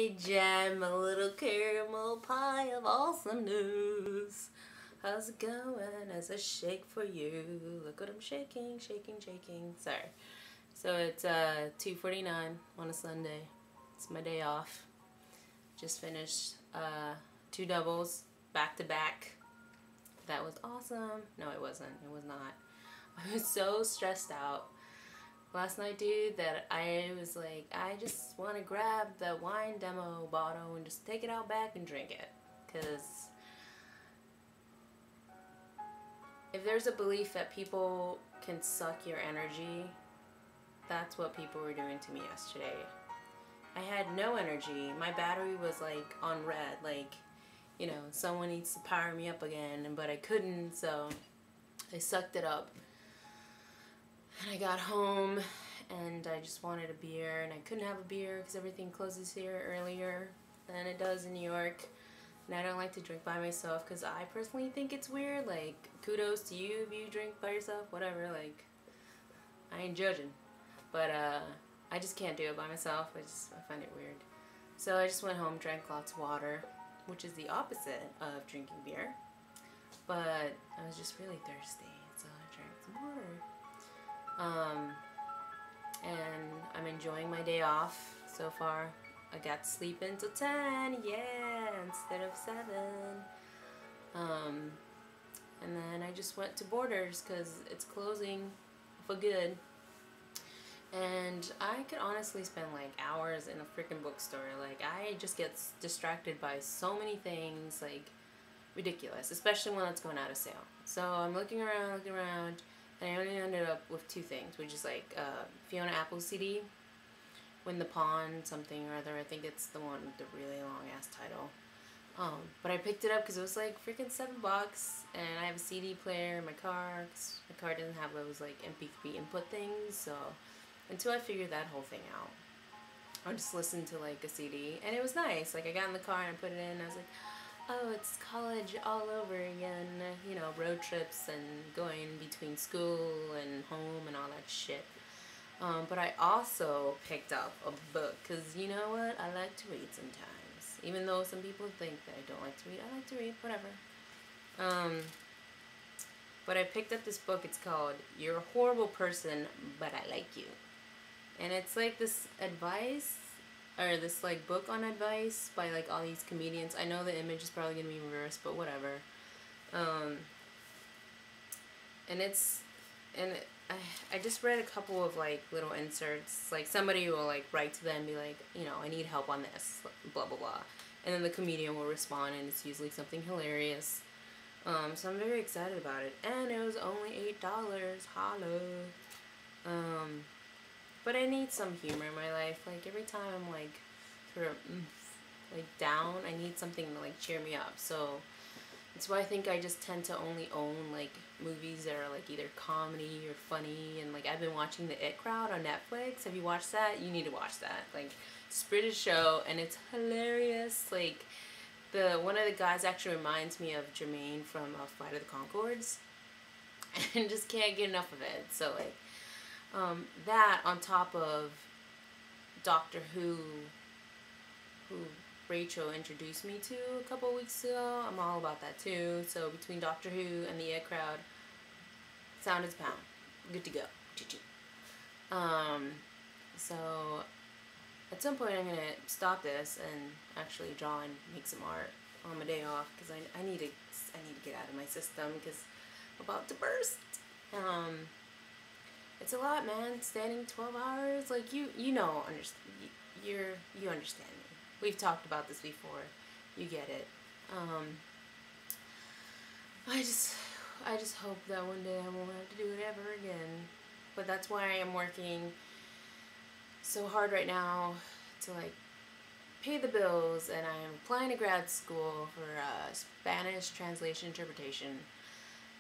Hey Jen, my little caramel pie of awesome news. How's it going as I shake for you? Look what I'm shaking, shaking, shaking. Sorry. So it's 2:49 on a Sunday. It's my day off. Just finished 2 doubles back to back. That was awesome. No, it wasn't. It was not. I was so stressed out last night, dude, that I was like, I just want to grab the wine demo bottle and just take it out back and drink it. Because if there's a belief that people can suck your energy, that's what people were doing to me yesterday. I had no energy. My battery was like on red, like, you know, someone needs to power me up again, but I couldn't, so I sucked it up. And I got home and I just wanted a beer, and I couldn't have a beer because everything closes here earlier than it does in New York. And I don't like to drink by myself because I personally think it's weird. Like, kudos to you if you drink by yourself, whatever. Like, I ain't judging. But I just can't do it by myself. I find it weird. So I just went home, drank lots of water, which is the opposite of drinking beer. But I was just really thirsty, so I drank some water. And I'm enjoying my day off so far. I got to sleep until 10, yeah, instead of 7. And then I just went to Borders because it's closing for good. And I could honestly spend like hours in a freaking bookstore. Like, I just get distracted by so many things, like ridiculous, especially when it's going out of sale. So I'm looking around, and I only ended up with 2 things, which is like Fiona Apple's CD, Win the Pawn something or other. I think it's the one with the really long ass title. But I picked it up because it was like freaking $7, and I have a CD player in my car because my car doesn't have those like MP3 input things. So until I figured that whole thing out, I just listened to like a CD, and it was nice. Like, I got in the car and I put it in, and I was like, oh, it's college all over again, you know, road trips and going between school and home and all that shit. But I also picked up a book, because you know what, I like to read sometimes. Even though some people think that I don't like to read, I like to read, whatever. But I picked up this book. It's called You're a Horrible Person, But I Like You. And it's like this advice, or this like book on advice by like all these comedians. I know the image is probably gonna be reversed, but whatever. I just read a couple of like little inserts. Like, somebody will like write to them and be like, you know, I need help on this, blah blah blah, and then the comedian will respond, and it's usually something hilarious. So I'm very excited about it, and it was only $8. Holla. But I need some humor in my life. Like, every time I'm like sort of like down, I need something to like cheer me up. So that's why I think I just tend to only own like movies that are like either comedy or funny. And like, I've been watching The It Crowd on Netflix. Have you watched that? You need to watch that. Like, it's a British show, and it's hilarious. Like, one of the guys actually reminds me of Jermaine from Flight of the Conchords, and just can't get enough of it. So like, that on top of Doctor Who Rachel introduced me to a couple weeks ago, I'm all about that too. So between Doctor Who and The It Crowd, sound is pound. Good to go. So at some point I'm gonna stop this and actually draw and make some art on my day off, because I need to get out of my system, because I'm about to burst. It's a lot, man. Standing 12 hours, like, you know, you understand me. We've talked about this before. You get it. I just hope that one day I won't have to do it ever again. But that's why I am working so hard right now to like pay the bills, and I am applying to grad school for Spanish translation interpretation.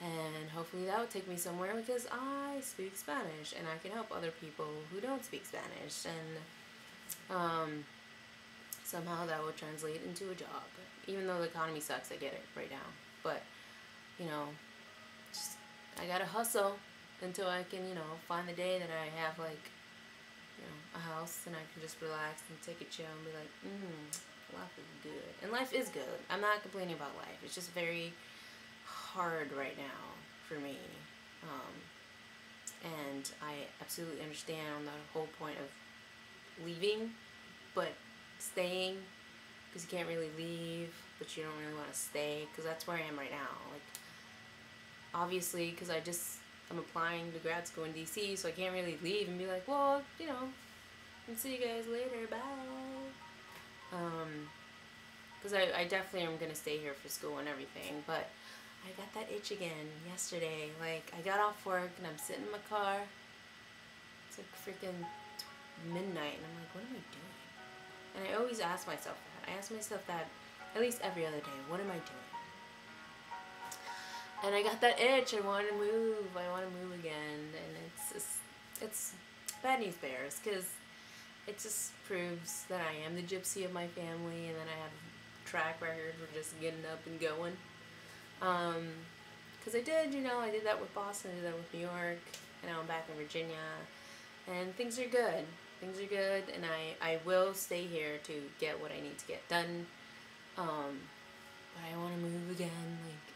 And hopefully that will take me somewhere, because I speak Spanish and I can help other people who don't speak Spanish, and somehow that will translate into a job. Even though the economy sucks, I get it right now. But, you know, just, I gotta hustle until I can, you know, find the day that I have like, a house, and I can just relax and take a chill and be like, life is good. And life is good. I'm not complaining about life. It's just very hard right now for me. And I absolutely understand on the whole point of leaving, but staying, because you can't really leave, but you don't really want to stay, because that's where I am right now. Like, obviously, because I'm applying to grad school in DC, so I can't really leave and be like, well, I'll see you guys later, bye. Because I definitely am going to stay here for school and everything, but I got that itch again yesterday. Like, I got off work and I'm sitting in my car. It's like freaking midnight, and I'm like, what am I doing? And I always ask myself that. I ask myself that at least every other day. What am I doing? And I got that itch. I want to move. I want to move again. And it's bad news bears, because it just proves that I am the gypsy of my family, and that I have a track record for just getting up and going. Because I did that with Boston, I did that with New York, and now I'm back in Virginia, and things are good. Things are good, and I will stay here to get what I need to get done. But I want to move again. Like,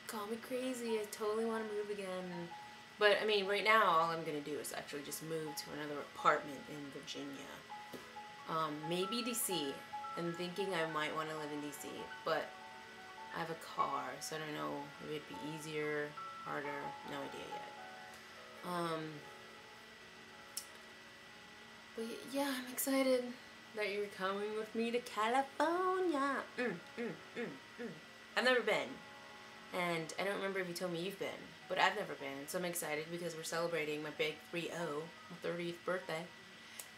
call me crazy, I totally want to move again. But I mean, right now, all I'm gonna do is actually just move to another apartment in Virginia. Maybe DC. I'm thinking I might want to live in DC, but I have a car, so I don't know if it'd be easier, harder, no idea yet. But yeah, I'm excited that you're coming with me to California. I've never been, and I don't remember if you told me you've been, but I've never been, so I'm excited because we're celebrating my big 3-0, my 30th birthday,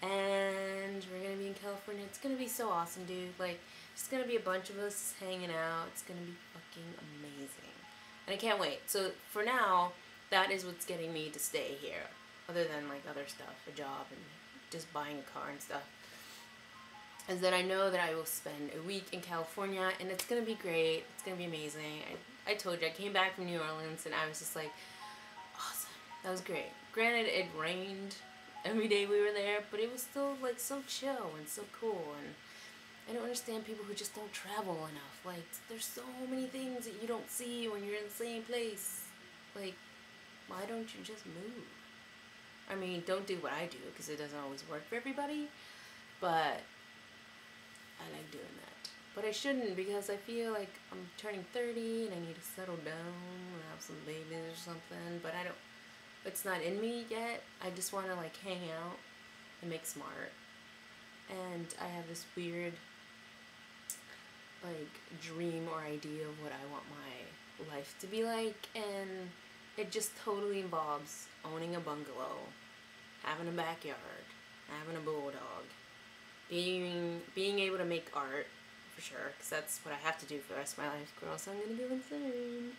and we're gonna be in California. It's gonna be so awesome, dude. Like, it's gonna be a bunch of us hanging out. It's gonna be fucking amazing, and I can't wait. So for now, that is what's getting me to stay here, other than like other stuff, a job and just buying a car and stuff, is that I know that I will spend a week in California, and it's gonna be great. It's gonna be amazing. I told you, I came back from New Orleans, and I was just like, awesome. That was great. Granted, it rained every day we were there, but it was still like so chill and so cool. And I don't understand people who just don't travel enough. Like, there's so many things that you don't see when you're in the same place. Like, why don't you just move? I mean, don't do what I do, because it doesn't always work for everybody, but I like doing that. But I shouldn't, because I feel like I'm turning 30 and I need to settle down and have some babies or something, but it's not in me yet. I just want to like hang out and make smart. And I have this weird like dream or idea of what I want my life to be like, and it just totally involves owning a bungalow, having a backyard, having a bulldog, being able to make art, for sure, because that's what I have to do for the rest of my life, or else I'm gonna go insane.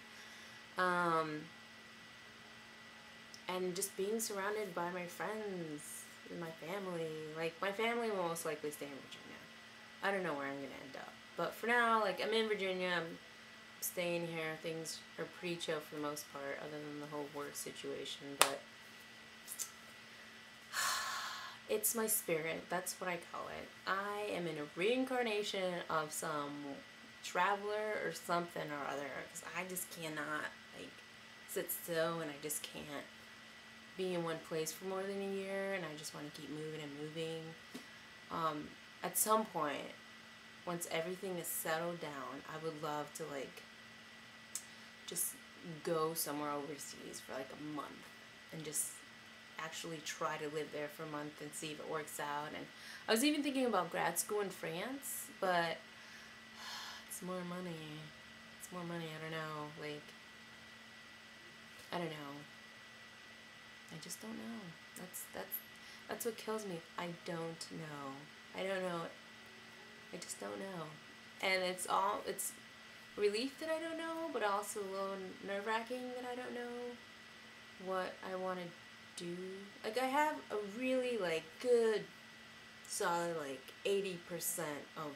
And just being surrounded by my friends and my family. Like, my family will most likely stay in Virginia. I don't know where I'm gonna end up, but for now, like, I'm in Virginia, I'm staying here. Things are pretty chill for the most part, other than the whole work situation, but it's my spirit. That's what I call it. I am in a reincarnation of some traveler or something or other, because I just cannot like sit still, and I just can't be in one place for more than a year, and I just want to keep moving and moving. At some point, once everything is settled down, I would love to like just go somewhere overseas for like a month and just actually try to live there for a month and see if it works out. And I was even thinking about grad school in France, but it's more money. It's more money. I don't know. Like, I don't know. I just don't know. That's what kills me. I don't know. I don't know. I just don't know. And it's relief that I don't know, but also a little nerve-wracking that I don't know what I want to do. Like, I have a really like good solid like 80% of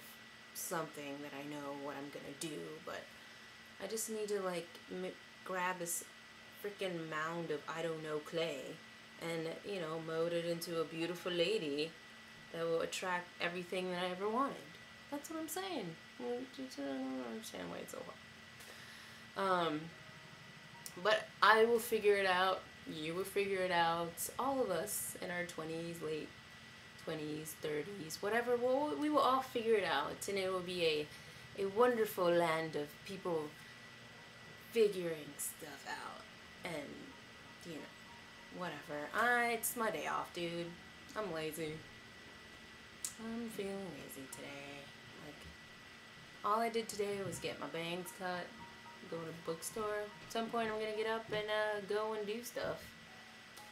something that I know what I'm gonna do, but I just need to like grab this freaking mound of I don't know clay and, you know, mold it into a beautiful lady that will attract everything that I ever wanted. That's what I'm saying. I don't understand why it's so hard. But I will figure it out. You will figure it out. All of us in our 20s, late 20s, 30s, whatever. We will all figure it out, and it will be a wonderful land of people figuring stuff out, and, you know, whatever. It's my day off, dude. I'm lazy. I'm feeling lazy today. Like, all I did today was get my bangs cut, go to the bookstore. At some point I'm gonna get up and go and do stuff.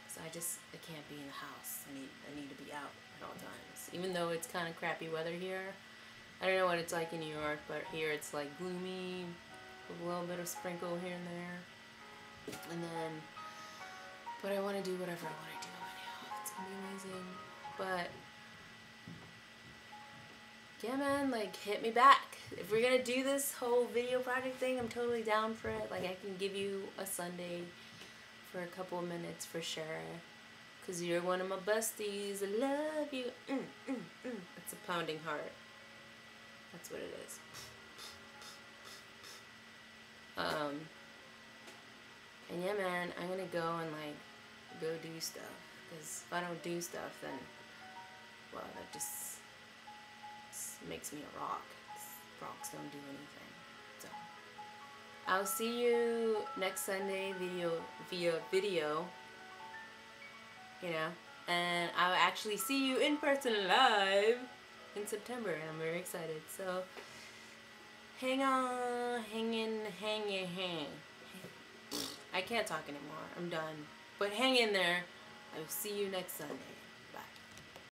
So I can't be in the house. I need to be out at all times. Even though it's kind of crappy weather here. I don't know what it's like in New York, but here it's like gloomy, with a little bit of sprinkle here and there. And then, but I want to do whatever I want to do anyhow. It's gonna be amazing. But yeah, man, like, hit me back. If we're gonna do this whole video project thing, I'm totally down for it. Like, I can give you a Sunday for a couple of minutes for sure. Cause you're one of my besties. I love you. It's a pounding heart. That's what it is. And yeah, man, I'm gonna go and, like, go do stuff. Cause if I don't do stuff, then, well, that just makes me a rock. Rocks don't do anything. So I'll see you next Sunday via video, you know, and I'll actually see you in person live in September, and I'm very excited. So hang on, hang. I can't talk anymore. I'm done. But hang in there. I will see you next Sunday.